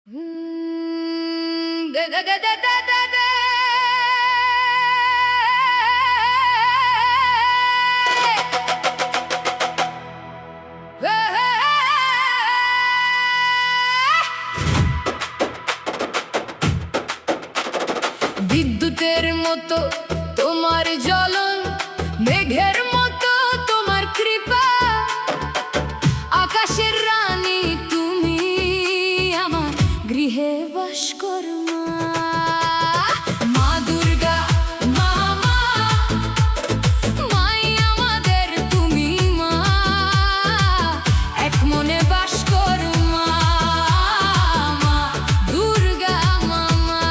বিদ্যুতের মতো তোমার জ্বলন, মেঘের মতো তোমার কৃপা, আকাশের রানী তুমি আমার গৃহে বাস করো মা। মা দুর্গা মা মা, মাই আমাদের তুমি মা, এক মনে বাস করো মা। মা দুর্গা মা মা,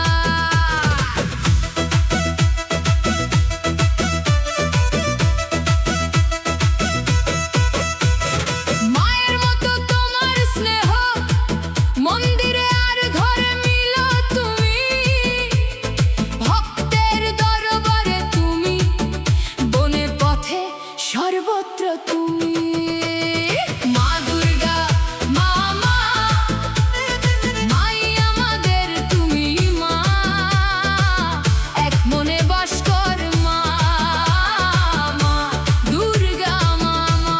মায়ের মতো তোমার স্নেহ, মন্দিরে আর ঘরে মিলো তুমি, ভক্তের দরবারে তুমি, বনে পথে সর্বত্র তুমি। মা দুর্গা মা মা, মাই আমাদের তুমি মা, এক মনে বাস কর মা। মা দুর্গা মা মা,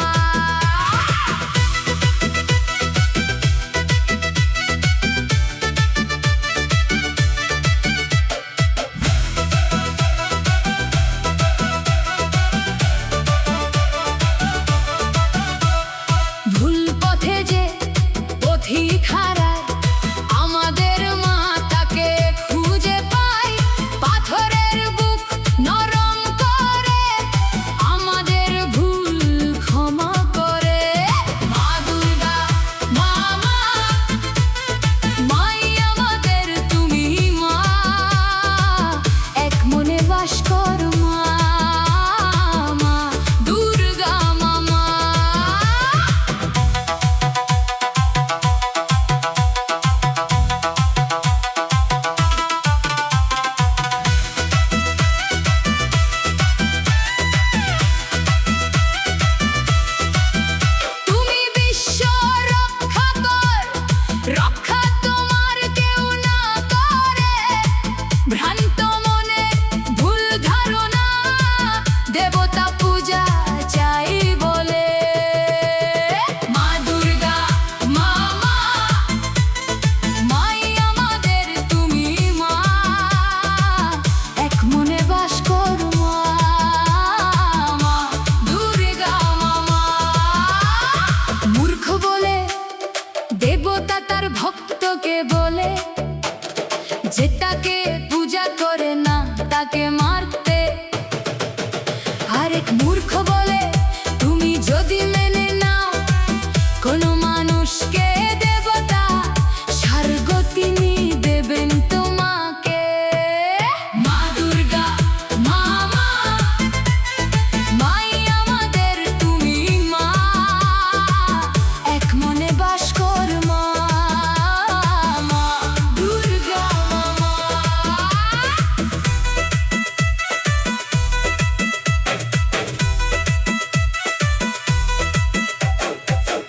ভুল পথে যে পথিক হারায়, আমাদের মা তাকে খুঁজে পায়, পাথরের বুক নরম করে, আমাদের ভুল ক্ষমা করে। মা দুর্গা মা মা, মাই আমাদের তুমি মা, এক মনে বাস কর মা। মা দুর্গা মা মা, তুমি বিশ্ব রক্ষা কর, রক্ষা তোমার কেউ না করে, ভ্রান্ত মনে ভুল ধারণা, দেবতা পূজা চাই বলে। মা দুর্গা মা মা, মাই আমাদের তুমি মা, এক মনে বাস কর মা। মা দুর্গা মা মা, মূর্খ বলে দেবতা তার ভক্তকে বলে, যেটাকে পূজা করে না তাকে মারতে। আরেক মূর্খ বলে তুমি যদি মেনে নাও কোনো মানুষকে দেবতা, স্বর্গ তিনি দেবেন তোমাকে। মা দুর্গা মা মা, মাই আমাদের তুমি মা, এক মনে বাস কর মা। মা দুর্গা মা মা,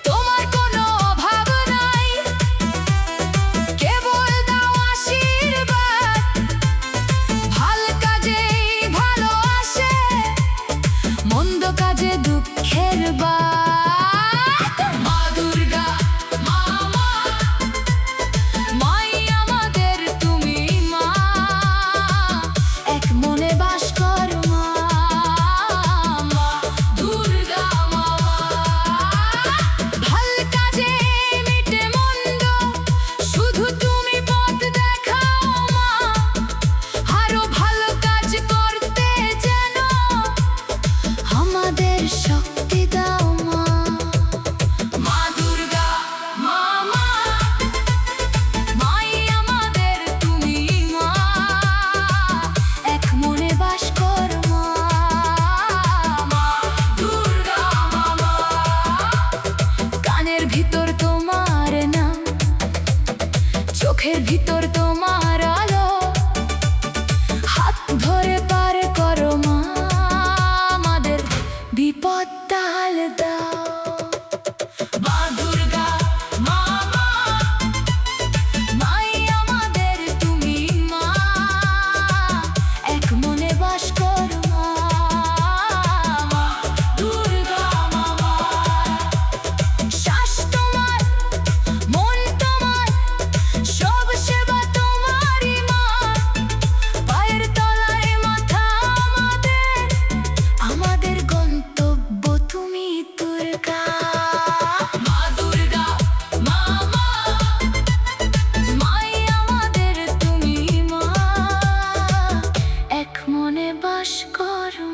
তোমার কোনো অভাব নাই, কেবল দাও আশীর্বাদ, ভাল কাজে ভালো আসে, মন্দ কাজে দুঃখের বাত। মা দুর্গা মা মা, মাই আমাদের তুমি মা, এক মনে বাস কর মা। মা দুর্গা মা মা, ভাল কাজে মিটে মন্দ, শুধু তুমি পথ দেখাও মা, আরো ভালো কাজ করতে যেন আমাদের শক্তি দাও মা। মা দুর্গা মা মা, মাই আমাদের তুমি মা, এক মনে বাস কর মা। মা দুর্গা মা মা, কানের ভিতর তোমার নাম, চোখের ভিতর তোমার আলো, হাত ধরে পার করো মা, আমাদের বিপদ টাল দাও। মা দুর্গা মা মা, মাই করুন।